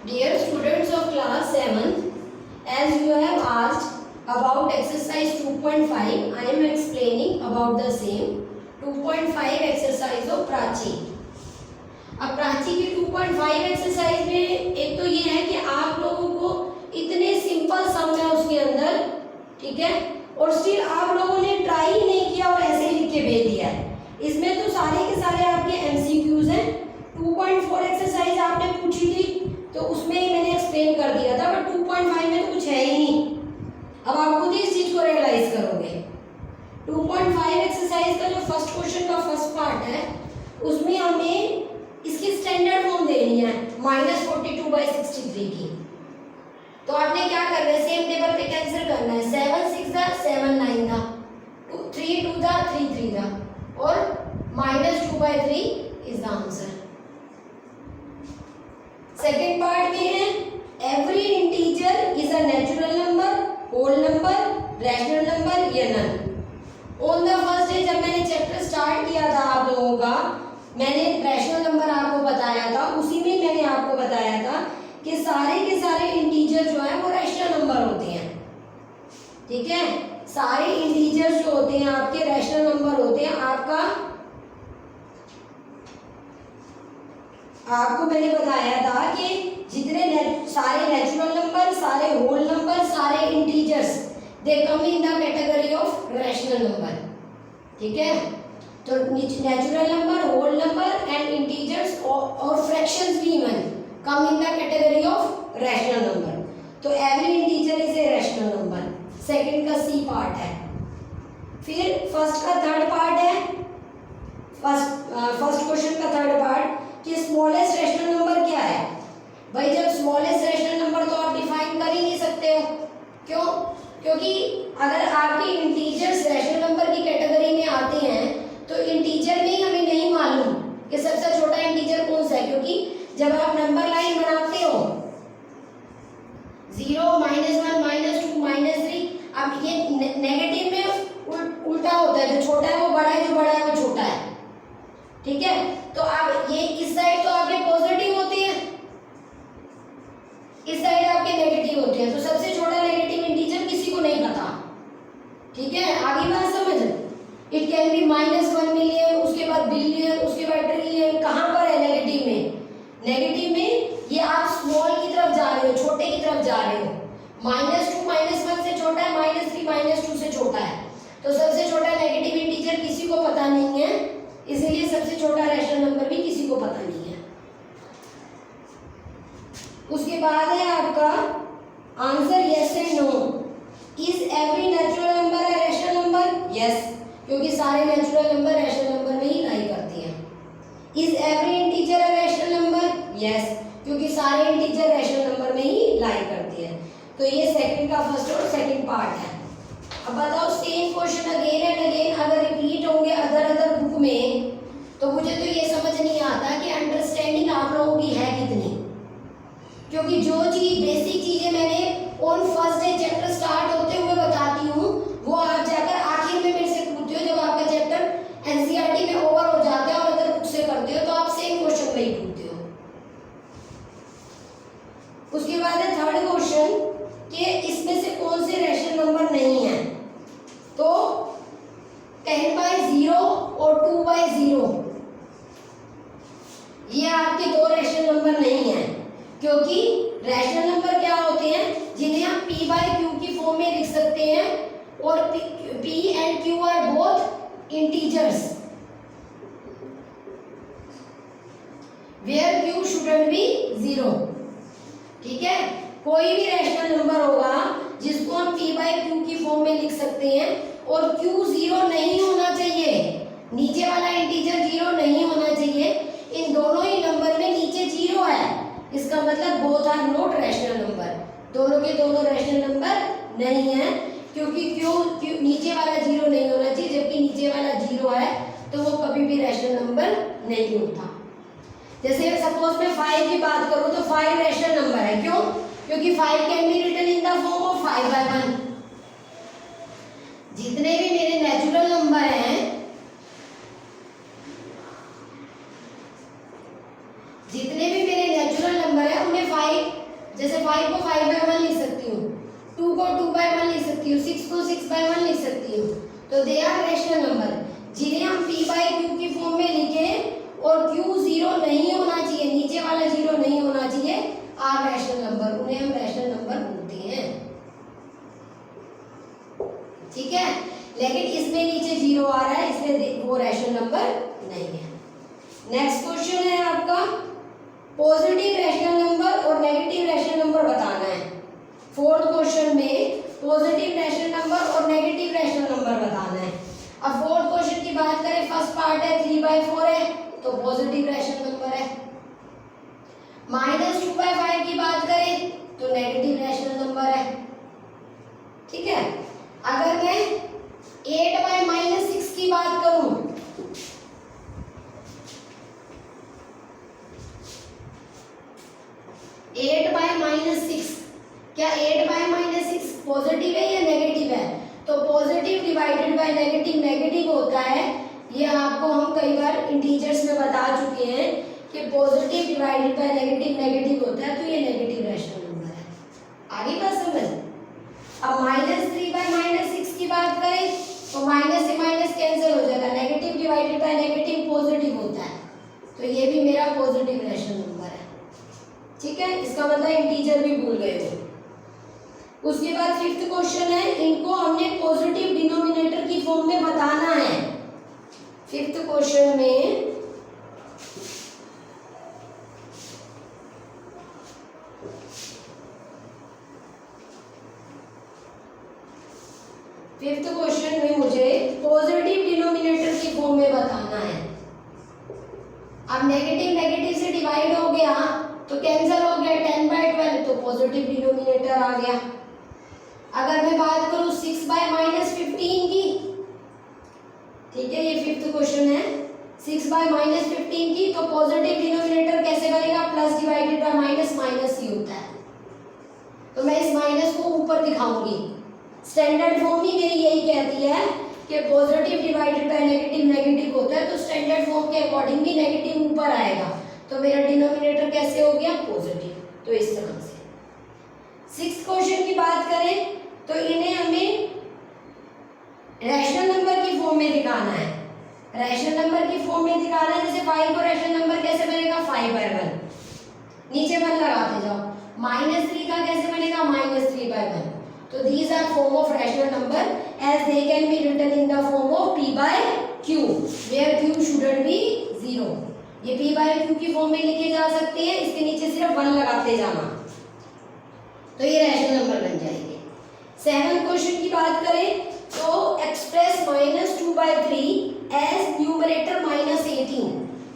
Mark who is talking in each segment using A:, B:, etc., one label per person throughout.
A: Dear students of class 7, as you have asked about exercise 2.5, I am explaining about the same 2.5 exercise of Prachi. अब प्राची की 2.5 exercise में एक तो ये है कि आप लोगों को इतने सिंपल सम है उसके अंदर, ठीक है, और स्टिल आप लोगों ने ट्राई ही नहीं किया और ऐसे ही लिख के भेज दिया है। इसमें तो सारे के सारे आपके एमसीक्यूज हैं। 2.4 एक्सरसाइज आपने पूछी थी तो उसमें ही मैंने एक्सप्लेन कर दिया था, बट 2.5 में तो कुछ है ही नहीं। अब आप खुद ही इस चीज को रियलाइज करोगे। 2.5 एक्सरसाइज का जो फर्स्ट क्वेश्चन का फर्स्ट पार्ट है उसमें हमें इसकी स्टैंडर्ड फॉर्म देनी है -42/63 की। तो आपने क्या करना है, सेम टेबल पे कैंसिल करना है। 7 6 था, 7 9 था, 3 2 था, 3 3 था, और -2/3 is the answer. Second part में है every integer is a natural number, whole number, rational number या none. On the first day जब मैंने चैप्टर स्टार्ट किया था आप लोगों का, मैंने रैशनल नंबर आपको बताया था, उसी में मैंने आपको बताया था कि सारे के सारे इंटीजर जो है वो रैशनल नंबर होते हैं, ठीक है। सारे इंटीजर जो होते हैं आपके रैशनल नंबर होते हैं। आपको मैंने बताया था कि जितने सारे नेचुरल नंबर, सारे होल नंबर, सारे integers they come in the category of rational number, ठीक है। तो natural number, whole number and integers और फ्रैक्शंस भी even come in the category of rational number. तो every integer is a rational number. Second का C part है। फिर first का थर्ड पार्ट है, फर्स्ट क्वेश्चन का थर्ड पार्ट कि स्मॉलेस्ट रैशनल नंबर क्या है। भाई जब स्मॉलेस्ट रैशनल नंबर तो आप डिफाइन कर ही नहीं सकते हो। क्यों? क्योंकि अगर आपके इंटीजर्स रैशनल नंबर की कैटेगरी में आते हैं तो इंटीजर में ही हमें नहीं मालूम कि सबसे छोटा इंटीजर कौन सा है, क्योंकि जब आप नंबर लाइन बनाते हो 0 -1 -2 -3, अब ये नेगेटिव में उल्टा होता है, जो छोटा है वो बड़ा है, जो बड़ा है वो छोटा है, ठीक है। तो अब ये इस साइड तो आपके पॉजिटिव होते हैं, इस साइड आपके नेगेटिव होते हैं। तो सबसे छोटा नेगेटिव इंटीजर किसी को नहीं पता, ठीक है। आगे बात समझ, इट कैन बी -1 मिलियन, उसके बाद बिलियन, उसके बाद ट्रिलियन। कहाँ पर है नेगेटिव में? नेगेटिव में ये आप स्मॉल की तरफ जा रहे हो, छोटे की तरफ जा रहे हो। -2 -1 से छोटा है, -3 -2 से छोटा है। तो सबसे छोटा नेगेटिव इंटीजर किसी को पता नहीं है, इसीलिए सबसे छोटा रैशनल नंबर भी किसी को पता नहीं है। उसके बाद है आपका answer yes and no. Is every natural number a rational number? Yes, क्योंकि सारे नेचुरल नंबर रैशनल नंबर में ही लाई करती हैं। Is every integer a rational number? Yes, क्योंकि सारे इंटीजर रैशनल नंबर में ही लाई करती है। तो ये सेकंड का फर्स्ट और सेकंड पार्ट है। अब बताओ same question again and again अगर रिपीट होंगे अदर बुक में, तो मुझे तो ये समझ नहीं आता कि अंडरस्टैंडिंग आप लोगों की है कितनी। क्योंकि जो चीज बेसिक चीजें मैंने on first day chapter start होते हुए बताती हूँ, वो आप जाकर आखिर में मेरे से पूछते हो। जब आपका चैप्टर एनसीईआरटी में ओवर हो जाता है और अदर बुक से करते हो तो आप सेम क्वेश्चन में ही पूछते हो। उसके बाद है थर्ड क्वेश्चन कि इसमें से कौन से रैशनल नंबर नहीं है। तो 10/0 और 2/0 ये आपके दो रैशनल नंबर नहीं है, क्योंकि रैशनल नंबर क्या होते हैं जिन्हें हम p/q की फॉर्म में लिख सकते हैं, और p and q are both integers where q shouldn't be 0, ठीक है। कोई भी रैशनल नंबर होगा जिसको हम p/q की फॉर्म में लिख सकते हैं और q 0 नहीं होना चाहिए, नीचे वाला इंटीजर 0 नहीं होना चाहिए। इन दोनों ही नंबर में नीचे 0 है, इसका मतलब both are not rational number. दोनों के दोनों रैशनल नंबर नहीं है, क्योंकि क्यों नीचे वाला 0 नहीं होना चाहिए, जबकि नीचे वाला 0 है तो वो कभी भी रैशनल नंबर नहीं होता। जैसे सपोज मैं 5 की बात करूं तो 5 रैशनल नंबर है। क्यों? क्योंकि 5 can be written in the form of 5/1। जितने भी मेरे नेचुरल नंबर हैं, जितने भी मेरे नेचुरल नंबर है उन्हें 5 जैसे 5 को 5/1 लिख सकती हूँ, 2 को 2/1 लिख सकती हूँ, 6 को 6/1 लिख सकती हूँ। तो दे आर रैशनल नंबर जिन्हें हम p/q की फॉर्म में लिखें और q 0 नहीं होना चाहिए, नीचे वाला 0 नहीं होना चाहिए, आर रैशनल नंबर, उन्हें हम रैशनल नंबर बोलते हैं। ठीक है, लेकिन इसमें नीचे 0 आ रहा है इसलिए वो रैशनल नंबर नहीं है। नेक्स्ट क्वेश्चन है आपका पॉजिटिव रैशनल नंबर और नेगेटिव रैशनल नंबर बताना है। फोर्थ क्वेश्चन में पॉजिटिव रैशनल नंबर और नेगेटिव रैशनल नंबर बताना है। अब फोर्थ क्वेश्चन की बात करें, फर्स्ट पार्ट है 3/4 है तो पॉजिटिव रैशनल नंबर है। -2/5 की बात करें तो नेगेटिव रैशनल नंबर है। ठीक है, अगर मैं 8/-6 की बात करूं, क्या 8/-6 पॉजिटिव है या नेगेटिव है? तो positive divided by negative negative होता है। ये आपको हम कई बार इंटीजर्स में बता चुके हैं कि positive divided by negative negative होता है, तो ये नेगेटिव रैशनल नंबर है। आगे बात समझ। अब -3/-6 की बात करें तो माइनस से माइनस कैंसिल हो जाएगा, negative divided by negative positive होता है, तो ये भी मेरा पॉजिटिव रैशनल नंबर है। ठीक है, इसका मतलब इंटीजर भी भूल गए हो। उसके बाद फिफ्थ क्वेश्चन है, इनको हमने पॉजिटिव डिनोमिनेटर की फॉर्म में बताना है। फिफ्थ क्वेश्चन में मुझे पॉजिटिव डिनोमिनेटर की फॉर्म में बताना है। अब नेगेटिव नेगेटिव से डिवाइड हो गया तो कैंसिल हो गया, 10/12 तो पॉजिटिव डिनोमिनेटर आ गया। अगर मैं बात करूं 6/-15 की, ठीक है, ये फिफ्थ क्वेश्चन है, 6/-15 की, तो पॉजिटिव डिनोमिनेटर कैसे बनेगा? Plus divided by minus, minus ही होता है, तो मैं इस माइनस को ऊपर दिखाऊंगी। स्टैंडर्ड फॉर्म ही मेरी यही कहती है कि positive divided by negative negative होता है, तो स्टैंडर्ड फॉर्म के अकॉर्डिंग भी नेगेटिव ऊपर आएगा, तो मेरा डिनोमिनेटर कैसे हो गया? पॉजिटिव। तो इस तरह से। सिक्स्थ क्वेश्चन की बात करें तो इन्हें हमें रैशनल नंबर की फॉर्म में दिखाना है। रैशनल नंबर की फॉर्म में दिखाना है, जैसे 5 को रैशनल नंबर कैसे बनेगा? 5/1, नीचे 1 लगाते जाओ। -3 का कैसे बनेगा? -3/1। तो these are form of rational number as they can be written in the form of p/q where q shouldn't be 0। ये p/q की फॉर्म में लिखे जा सकते हैं, इसके नीचे सिर्फ 1 लगाते जाना, तो ये रैशनल नंबर बन जाएंगे। 7th क्वेश्चन की बात करें तो एक्सप्रेस -2/3 एज न्यूमरेटर -18।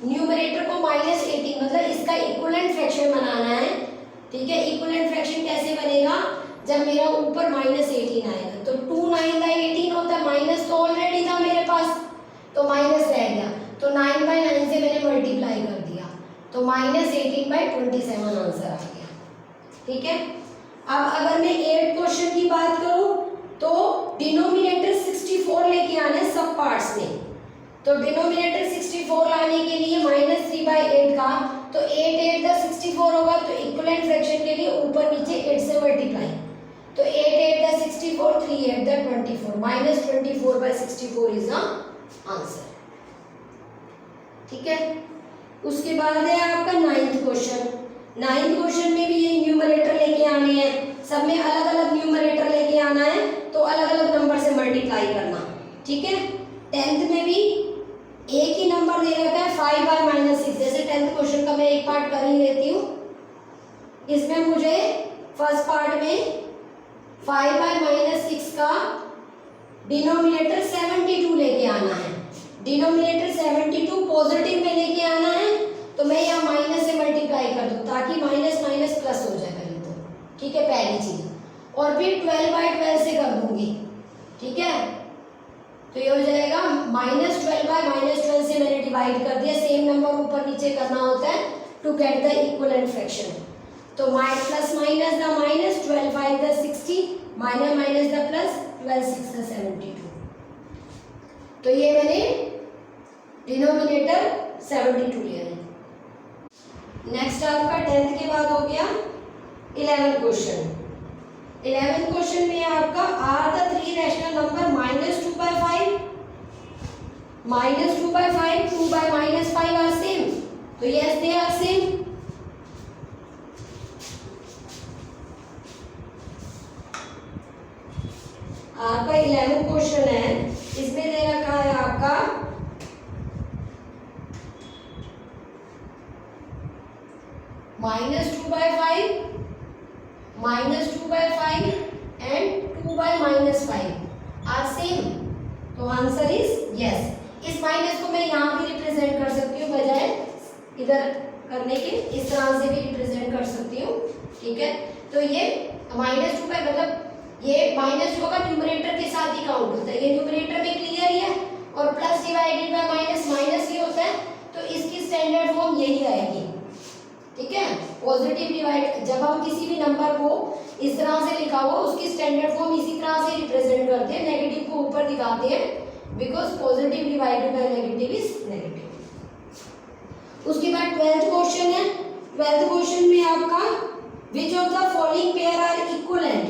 A: न्यूमरेटर को -18 मतलब इसका इक्विवेलेंट फ्रैक्शन बनाना है। ठीक है, इक्विवेलेंट फ्रैक्शन कैसे बनेगा? जब मेरा ऊपर -18 आएगा तो 2 9/18 होता है, माइनस तो ऑलरेडी था मेरे पास तो माइनस रह गया, तो 9/9 से मैंने मल्टीप्लाई कर दिया, तो -18/27 आंसर आ गया। ठीक है, अब अगर मैं 8 क्वेश्चन की बात करूं तो डिनोमिनेटर 64 लेके आना है सब पार्ट्स में। तो डिनोमिनेटर 64 लाने के लिए -3/8 का, तो 8 8 का 64 होगा, तो इक्विवेलेंट फ्रैक्शन के लिए ऊपर नीचे 8 से मल्टीप्लाई, तो 8 8 का 64, 3 8 का 24, -24/64 इज द आंसर। ठीक है, उसके बाद है आपका 9th क्वेश्चन। 9th क्वेश्चन में भी ये न्यूमरेटर लेके आने हैं, सब में अलग अलग न्यूमरेटर लेके आना है, तो अलग अलग नंबर से मल्टीप्लाई करना। ठीक है, 10th में भी एक ही नंबर दे रखा है 5/-6। जैसे 10th क्वेश्चन का मैं एक पार्ट कर ही लेती हूँ। इसमें मुझे फर्स्ट पार्ट में 5/-6 का डिनोमिनेटर 72 लेके आना है। डिनोमिनेटर 72 पॉजिटिव में लेके आना है, तो मैं यहाँ माइनस से मल्टीप्लाई कर दूँ ताकि माइनस माइनस प्लस हो जाए पहले तो। ठीक है, पहली चीज, और फिर 12/12 से कर दूंगी। ठीक है, तो ये हो जाएगा -12/-12 से मैंने डिवाइड कर दिया। सेम नंबर ऊपर नीचे करना होता है to get the equivalent fraction. तो plus minus the minus, 12/5 the 60, minus minus the plus, 12/6 the 72। तो ये मैंने डिनोमिनेटर 72 लिया है। नेक्स्ट आपका 10th के बाद हो गया 11th क्वेश्चन। 11th क्वेश्चन में आपका are the three rational number -2/5, -2/5, 2/-5 are same, तो यस दे आर सेम। आपका 11th क्वेश्चन है, इसमें दे रखा है आपका -2/5, -2/5 एंड 2/-5 आर सेम, तो आंसर इज यस। इस माइनस को मैं यहाँ भी रिप्रेजेंट कर सकती हूँ, बजाय इधर करने के इस तरह से भी रिप्रेजेंट कर सकती हूँ, ठीक है। तो ये -2 मतलब ये माइनस होगा न्यूमरेटर के साथ ही काउंट होता है, ये न्यूमरेटर में क्लियर ही है, और plus divided by minus minus ही होता है, तो इसकी स्टैंडर्ड फॉर्म यही आएगी, ठीक है। पॉजिटिव डिवाइड, जब हम किसी भी नंबर को इस तरह से लिखा हुआ उसकी स्टैंडर्ड फॉर्म इसी तरह से रिप्रेजेंट करते हैं, नेगेटिव को ऊपर दिखाते हैं, because positive divided by negative is negative. उसके बाद 12th क्वेश्चन है। 12th क्वेश्चन में आपका which of the following pair are equivalent,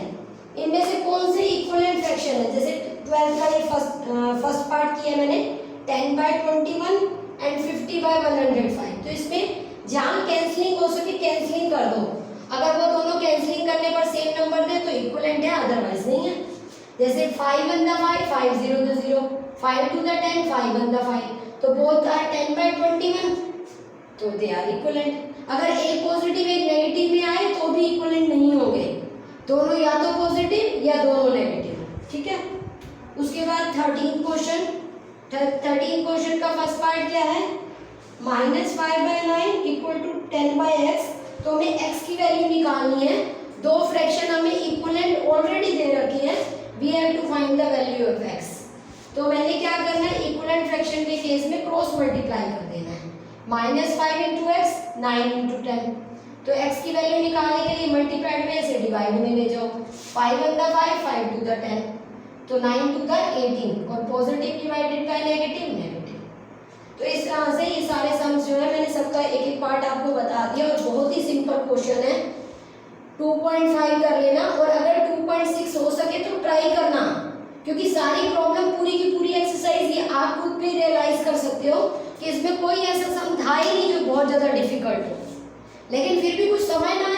A: इनमें से कौन से इक्विवेलेंट फ्रैक्शन है। जैसे 12th का ये फर्स्ट पार्ट किया मैंने 10/21 एंड 50/105, तो इसमें जहां कैंसलिंग हो सके कैंसलिंग कर दो, अगर वो दोनों कैंसलिंग करने पर सेम नंबर दे तो इक्विवेलेंट है, अदरवाइज नहीं है। जैसे 5 1 5, 5 0 0, 5 2 10, 5 1 5, तो बोथ आर 10/21, तो दे आर इक्विवेलेंट। अगर एक पॉजिटिव एक नेगेटिव में आए तो भी इक्विवेलेंट नहीं होंगे, दोनों या तो पॉजिटिव या दोनों नेगेटिव, ठीक है। उसके बाद 13th क्वेश्चन। 13th क्वेश्चन का फर्स्ट पार्ट क्या है, -5/9 इक्वल टू 10/x, तो हमें x की वैल्यू निकालनी है। दो फ्रैक्शन हमें इक्विवेलेंट ऑलरेडी दे रखी है, we have to find the value of x। तो मैंने क्या करना है, इक्विवेलेंट फ्रैक्शन के केस में क्रॉस मल्टीप्लाई कर देना है, -5 × x 9 × 10, तो x की वैल्यू निकालने के लिए मल्टीप्लाइड में ऐसे डिवाइड में ले जाओ, 5 1 5, 5 2 10, तो 9 2 18, और positive divided by negative negative. तो इस तरह से ये सारे सम्स जो है मैंने सबका एक एक पार्ट आपको बता दिया, और बहुत ही सिंपल क्वेश्चन है। 2.5 कर लेना, और अगर 2.6 हो सके तो ट्राई करना, क्योंकि सारी प्रॉब्लम पूरी की पूरी एक्सरसाइज ये आप खुद भी रियलाइज कर सकते हो कि इसमें कोई ऐसा सम था ही नहीं जो बहुत ज़्यादा डिफिकल्ट हो, लेकिन फिर भी कुछ समझ ना